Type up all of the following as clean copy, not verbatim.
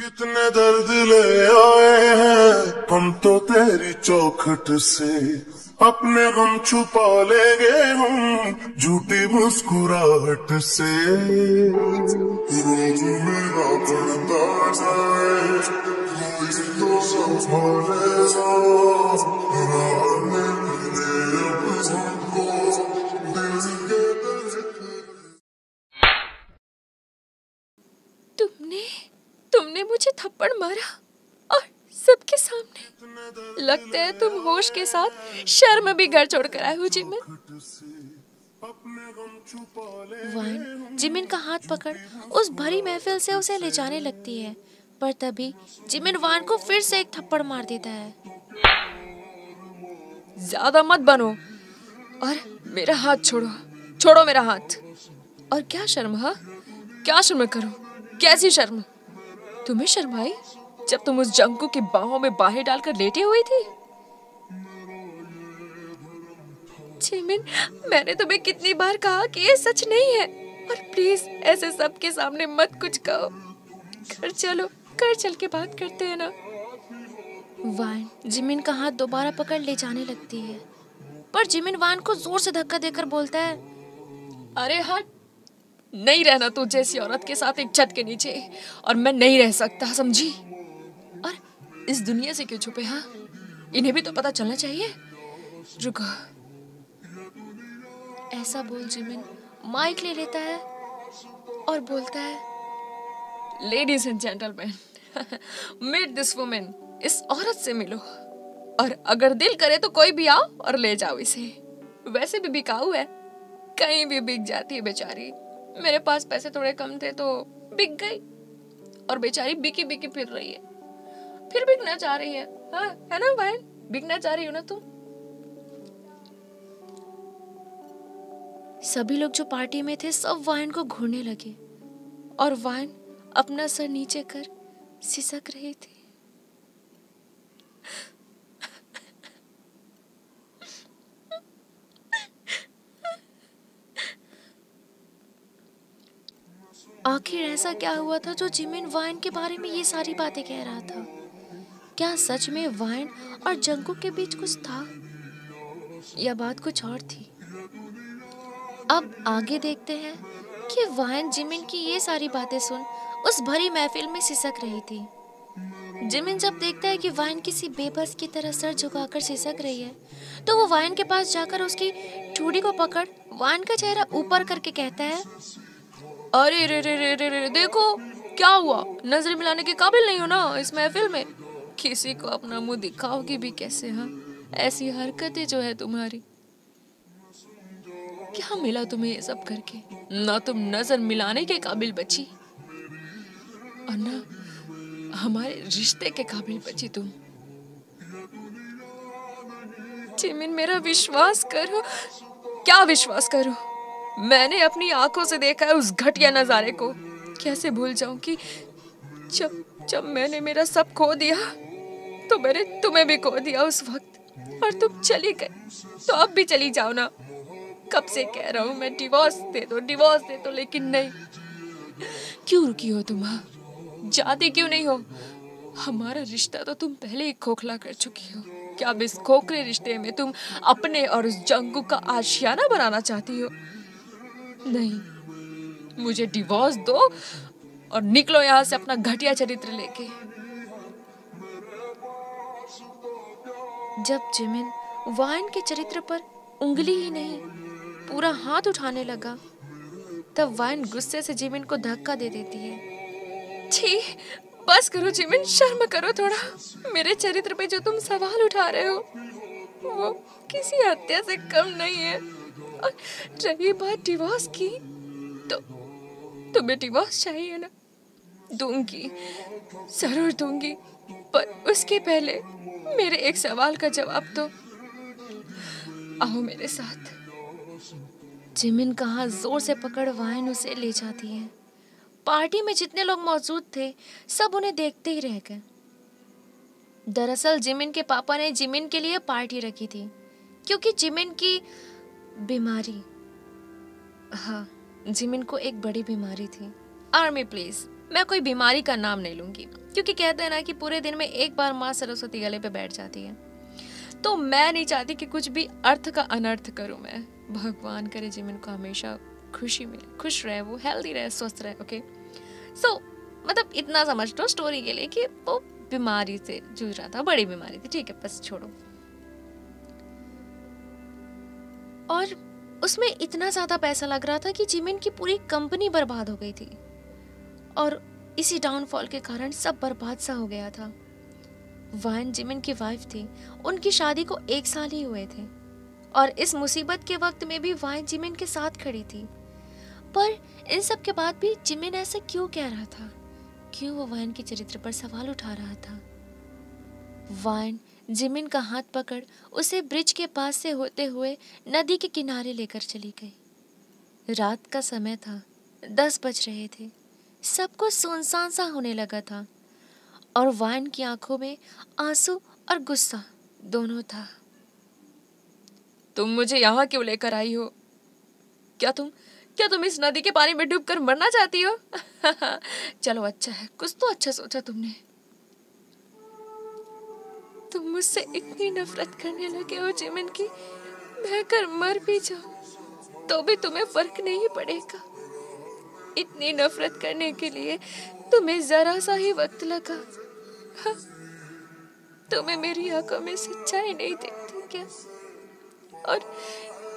कितने दर्द ले आए हैं हम तो तेरी चौखट से, अपने गम छुपा लेंगे हम झूठी मुस्कुराहट से। रोज मेरा बढ़ता जाए कोई तो संभालेगा, राह मिले अब हमको दिल के तुमने मुझे थप्पड़ मारा और सबके सामने। लगता है तुम होश के साथ शर्म भी घर छोड़कर आए हो जिमिन। वाइन जिमिन का हाथ पकड़ उस भरी महफिल से उसे ले जाने लगती है, पर तभी जिमिन वाइन को फिर से एक थप्पड़ मार देता है। ज्यादा मत बनो और मेरा हाथ छोड़ो, छोड़ो मेरा हाथ। और क्या शर्म है? क्या शर्म करो? कैसी शर्म? तुम्हें शर्म आई जब तुम उस जंकू की बाहों में बाहें डालकर लेटी हुई थी? जिमिन, मैंने तुम्हें कितनी बार कहा कि ये सच नहीं है, और प्लीज ऐसे सबके सामने मत कुछ कहो। घर चलो, घर चल के बात करते हैं ना। वाइन जिमिन का हाथ दोबारा पकड़ ले जाने लगती है, पर जिमिन वाइन को जोर से धक्का देकर बोलता है, अरे हट, नहीं रहना तू जैसी औरत के साथ एक छत के नीचे, और मैं नहीं रह सकता, समझी? और इस दुनिया से क्यों छुपे? हाँ, इन्हें भी तो पता चलना चाहिए। रुको। ऐसा बोल जिमिन माइक ले लेता है और बोलता है, ladies and gentleman, meet this women, इस औरत से मिलो, और अगर दिल करे तो कोई भी आओ और ले जाओ इसे। वैसे भी बिकाऊ है, कहीं भी बिक जाती है बेचारी। मेरे पास पैसे थोड़े कम थे तो बिक गई, और बेचारी बिकी बिकी फिर रही है, फिर बिकना चाह रही है। हाँ, है ना वाइन? बिकना चाह रही हो ना तुम? सभी लोग जो पार्टी में थे सब वाइन को घूरने लगे, और वाइन अपना सर नीचे कर सिसक रही थी। आखिर ऐसा क्या हुआ था जो जिमिन वाइन के बारे में ये सारी बातें कह रहा था? क्या सच में वाइन और जंकुक के बीच कुछ था, या बात कुछ और थी? अब आगे देखते हैं कि वाइन जिमिन की ये सारी बातें सुन उस भरी महफिल में सिसक रही थी। जिमिन जब देखता है कि वाइन किसी बेबस की तरह सर झुकाकर सिसक रही है, तो वो वाइन के पास जाकर उसकी ठुड़ी को पकड़ वाइन का चेहरा ऊपर करके कहता है, अरे रे रे रे रे रे, देखो क्या हुआ? नजर मिलाने के काबिल नहीं हो ना इस महफिल में। किसी को अपना मुंह दिखाओगी भी कैसे? हाँ, ऐसी हरकतें जो है तुम्हारी। क्या मिला तुम्हें ये सब करके? ना तुम नजर मिलाने के काबिल बची, और ना हमारे रिश्ते के काबिल बची तुम। जिमिन, मेरा विश्वास करो। क्या विश्वास करो? मैंने अपनी आंखों से देखा है उस घटिया नजारे को। कैसे भूल जाऊं कि जब मैंने मेरा सब खो दिया तो मैंने तुम्हें भी खो दिया उस वक्त, और तुम चली गई। तो अब भी चली जाओ ना। कब से कह रहा हूं मैं, डिवोर्स दे दो, डिवोर्स दे दो, लेकिन नहीं। क्यों रुकी हो तुम? जाती क्यों नहीं हो? हमारा रिश्ता तो तुम पहले ही खोखला कर चुकी हो। क्या अब इस खोखले रिश्ते में तुम अपने और उस जंगू का आशियाना बनाना चाहती हो? नहीं, मुझे डिवोर्स दो और निकलो यहाँ से अपना घटिया चरित्र लेके। जब जिमिन वाइन के चरित्र पर उंगली ही नहीं पूरा हाथ उठाने लगा, तब वाइन गुस्से से जिमिन को धक्का दे देती है। छी, बस करो जिमिन, शर्म करो थोड़ा। मेरे चरित्र पे जो तुम सवाल उठा रहे हो वो किसी हत्या से कम नहीं है। और रही बात डिवोर्स की, तो तुम्हें डिवोर्स चाहिए ना? दूंगी, जरूर दूंगी, पर उसके पहले मेरे एक सवाल का जवाब दो। आओ मेरे साथ। जिमिन का हाथ जोर से पकड़ वाइन उसे ले जाती है। पार्टी में जितने लोग मौजूद थे सब उन्हें देखते ही रह गए। दरअसल जिमिन के पापा ने जिमिन के लिए पार्टी रखी थी, क्योंकि जिमिन की बीमारी, हाँ, जिमिन को एक बड़ी बीमारी थी। आर्मी प्लीज, मैं कोई बीमारी का नाम नहीं लूंगी, क्योंकि कहते हैं ना कि पूरे दिन में एक बार माँ सरस्वती गले पे बैठ जाती है। तो मैं नहीं चाहती कि कुछ भी अर्थ का अनर्थ करूं मैं। भगवान करे जिमिन को हमेशा खुशी मिले, खुश रहे, वो हेल्दी रहे, स्वस्थ रहे। ओके सो मतलब इतना समझ लो स्टोरी के लिए कि वो बीमारी से जूझ रहा था, बड़ी बीमारी थी, ठीक है, बस छोड़ो। और उसमें इतना ज्यादा पैसा लग रहा था कि जिमिन की पूरी कंपनी बर्बाद हो गई थी, और इसी डाउनफॉल के कारण सब बर्बाद सा हो गया था। वान जिमिन की वाइफ थी, उनकी शादी को 1 साल ही हुए थे, और इस मुसीबत के वक्त में भी वान जिमिन के साथ खड़ी थी। पर इन सब के बाद भी जिमिन ऐसा क्यों कह रहा था? क्यों वो वान के चरित्र पर सवाल उठा रहा था? वान जिमिन का हाथ पकड़ उसे ब्रिज के पास से होते हुए नदी के किनारे लेकर चली गई। रात का समय था, 10 बज रहे थे। सब कुछ सुनसान सा होने लगा था, और वान की आंखों में आंसू और गुस्सा दोनों था। तुम मुझे यहाँ क्यों लेकर आई हो? क्या तुम इस नदी के पानी में डूबकर मरना चाहती हो? चलो अच्छा है, कुछ तो अच्छा सोचा तुमने। तुम मुझसे इतनी नफरत करने लगे हो जिमिन की, मैं अगर मर भी जाऊं तो भी तुम्हें फर्क नहीं पड़ेगा। इतनी नफरत करने के लिए तुम्हें जरा सा ही वक्त लगा। तुम्हें मेरी आंखों में सच्चाई नहीं दिखती क्या? और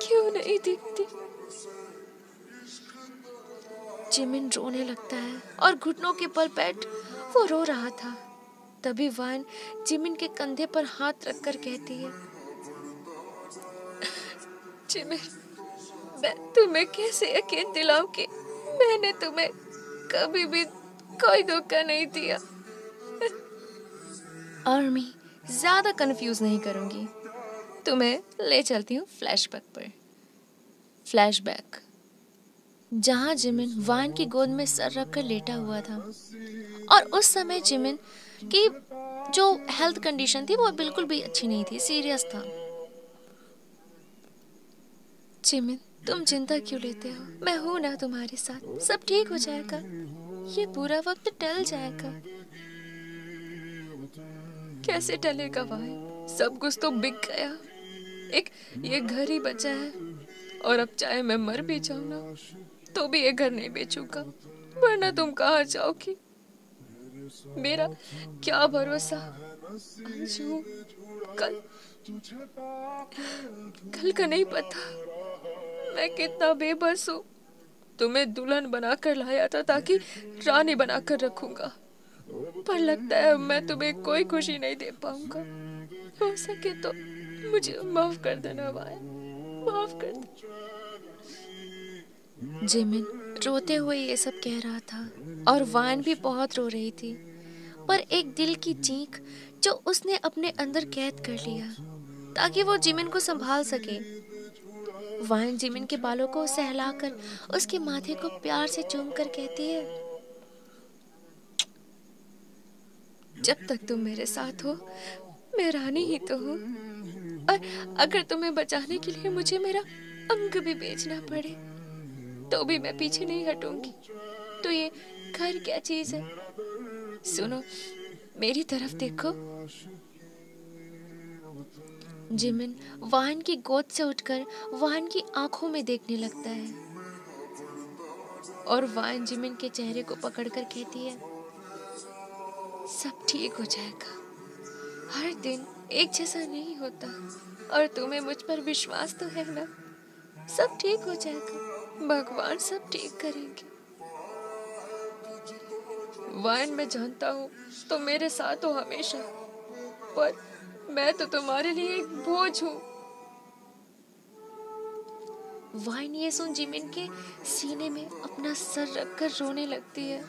क्यों नहीं दिखती? जिमिन रोने लगता है और घुटनों के बल बैठ वो रो रहा था। तभी वान जिमिन के कंधे पर हाथ रखकर कहती है, जिमिन, मैं तुम्हें कैसे यकीन दिलाऊं कि मैंने तुम्हें कभी भी कोई धोखा नहीं दिया। और मैं ज्यादा कंफ्यूज नहीं करूंगी, तुम्हें ले चलती हूँ फ्लैशबैक पर। फ्लैशबैक, जहाँ जिमिन वान की गोद में सर रखकर लेटा हुआ था, और उस समय जिमिन की जो हेल्थ कंडीशन थी वो बिल्कुल भी अच्छी नहीं थी, सीरियस था। जिमिन, तुम चिंता क्यों लेते हो? मैं हूं ना तुम्हारे साथ, सब ठीक हो जाएगा, ये बुरा वक्त टल जाएगा। कैसे टलेगा भाई? सब कुछ तो बिक गया, एक ये घर ही बचा है, और अब चाहे मैं मर भी जाऊं ना तो भी ये घर नहीं बेचूंगा, वरना तुम कहाँ जाओगी? मेरा क्या भरोसा? आज हूँ, कल का नहीं पता। मैं कितना बेबस हूँ। तुम्हें दुल्हन बनाकर लाया था ताकि रानी बनाकर रखूंगा, पर लगता है मैं तुम्हें कोई खुशी नहीं दे पाऊंगा। हो सके तो मुझे माफ कर देना भाई, माफ कर दे। जिमिन रोते हुए ये सब कह रहा था, और वान भी बहुत रो रही थी। पर एक दिल की चीख जो उसने अपने अंदर कैद कर लिया ताकि वो जिमिन को संभाल सके। वान जिमिन के बालों को सहलाकर उसके माथे को प्यार से चूमकर कहती है, जब तक तुम मेरे साथ हो मैं रानी ही तो हूँ, और अगर तुम्हें बचाने के लिए मुझे मेरा अंग भी बेचना पड़े तो भी मैं पीछे नहीं हटूंगी। तो ये घर क्या चीज है? सुनो, मेरी तरफ देखो। जिमिन वान की गोद से उठकर वान की आंखों में देखने लगता है, और वान जिमिन के चेहरे को पकड़कर कहती है, सब ठीक हो जाएगा। हर दिन एक जैसा नहीं होता, और तुम्हें मुझ पर विश्वास तो है ना? सब ठीक हो जाएगा, भगवान सब ठीक करेंगे। वान, मैं जानता हूँ तो मेरे साथ हो हमेशा, पर मैं तो तुम्हारे लिए एक बोझ हूँ। वाइन ये सुन जिमिन के सीने में अपना सर रखकर रोने लगती है।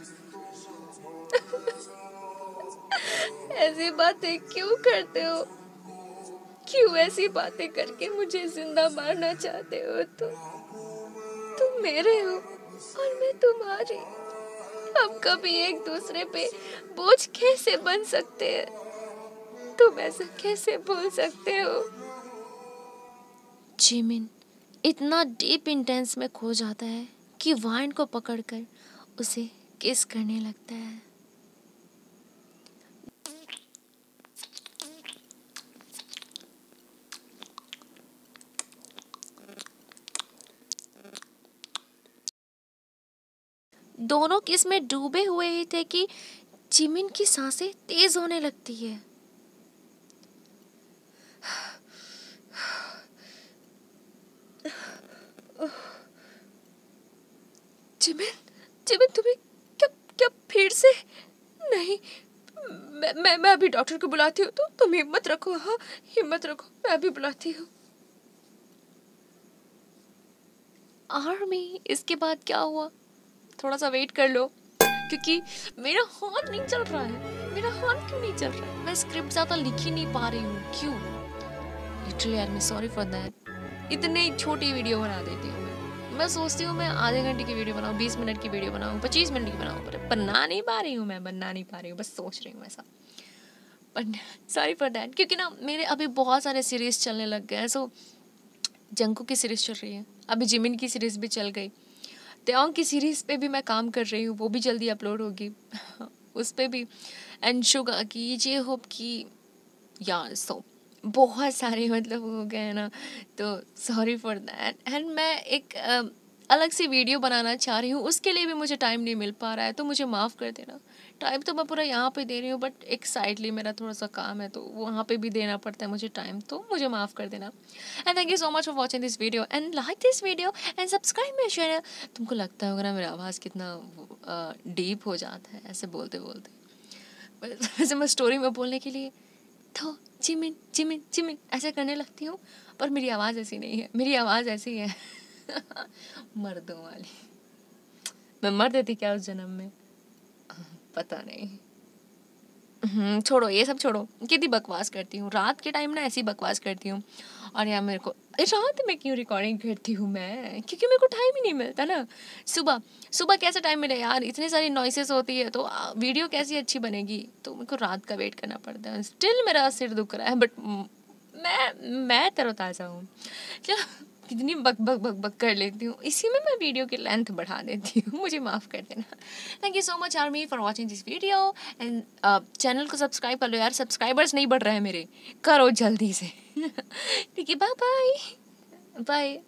ऐसी बातें क्यों करते हो? क्यों ऐसी बातें करके मुझे जिंदा मारना चाहते हो? तुम मेरे हो और मैं तुम्हारी। हम कभी एक दूसरे पे बोझ कैसे बन सकते हैं? तुम ऐसा कैसे बोल सकते हो? जिमिन इतना डीप इंटेंस में खो जाता है कि वाइन को पकड़कर उसे किस करने लगता है। दोनों किस में डूबे हुए ही थे कि जिमिन की सांसें तेज होने लगती है। जिमिन, जिमिन तुम्हें क्या क्या फिर से? नहीं, मैं अभी डॉक्टर को बुलाती हूँ। तो तुम हिम्मत रखो। हाँ, हिम्मत रखो, मैं अभी बुलाती हूँ। आर्मी, इसके बाद क्या हुआ? थोड़ा सा वेट कर लो, क्योंकि मेरा हाथ नहीं चल रहा है। मेरा हाथ क्यों नहीं चल रहा है? मैं स्क्रिप्ट ज्यादा लिख ही नहीं पा रही हूँ। क्यों? Literally I am sorry for that. इतनी छोटी वीडियो बना देती हूँ मैं सोचती हूँ मैं आधे घंटे की वीडियो बनाऊँ, 20 मिनट की वीडियो बनाऊँ, 25 मिनट की बनाऊँ, पर बना नहीं पा रही हूँ। मैं बना नहीं पा रही हूँ, बस सोच रही हूँ ऐसा। बट सॉरी फॉर दैट, क्योंकि ना मेरे अभी बहुत सारे सीरीज चलने लग गए हैं। सो जंकू की सीरीज चल रही है, अभी जिमिन की सीरीज भी चल गई, त्योंग की सीरीज पे भी मैं काम कर रही हूँ, वो भी जल्दी अपलोड होगी उस पे भी, एंड शुगा की, जे होप की, यार सो बहुत सारे मतलब हो गए हैं ना। तो सॉरी फॉर दैट। एंड मैं एक अलग सी वीडियो बनाना चाह रही हूँ, उसके लिए भी मुझे टाइम नहीं मिल पा रहा है, तो मुझे माफ़ कर देना। टाइम तो मैं पूरा यहाँ पे दे रही हूँ, बट एक साइडली मेरा थोड़ा सा काम है, तो वहाँ पे भी देना पड़ता है मुझे टाइम, तो मुझे माफ़ कर देना। And thank you so much for watching this video and like this video and subscribe my channel. तुमको लगता होगा ना मेरा आवाज़ कितना डीप हो जाता है ऐसे बोलते बोलते। वैसे मैं स्टोरी में बोलने के लिए तो जिमिन जिमिन जिमिन ऐसे करने लगती हूँ, पर मेरी आवाज़ ऐसी नहीं है। मेरी आवाज़ ऐसी है मर्दों वाली। मैं मर्द थी क्या उस जन्म में? पता नहीं। छोड़ो ये सब, छोड़ो। कितनी बकवास करती हूँ रात के टाइम ना, ऐसी बकवास करती हूँ। और यार मेरे को रात में क्यों रिकॉर्डिंग करती हूँ मैं? क्योंकि मेरे को टाइम ही नहीं मिलता ना। सुबह सुबह कैसे टाइम मिले यार? इतनी सारी नॉइसेस होती है, तो वीडियो कैसी अच्छी बनेगी? तो मेरे को रात का वेट करना पड़ता है। स्टिल मेरा सिर दुख रहा है, बट मैं तरोताज़ा हूँ। चलो, कितनी बक बक बक बक कर लेती हूँ, इसी में मैं वीडियो की लेंथ बढ़ा देती हूँ, मुझे माफ़ कर देना। Thank you so much army for watching this video and channel को सब्सक्राइब कर लो यार। सब्सक्राइबर्स नहीं बढ़ रहे हैं मेरे, करो जल्दी से। ठीक है, बाय बाय बाय।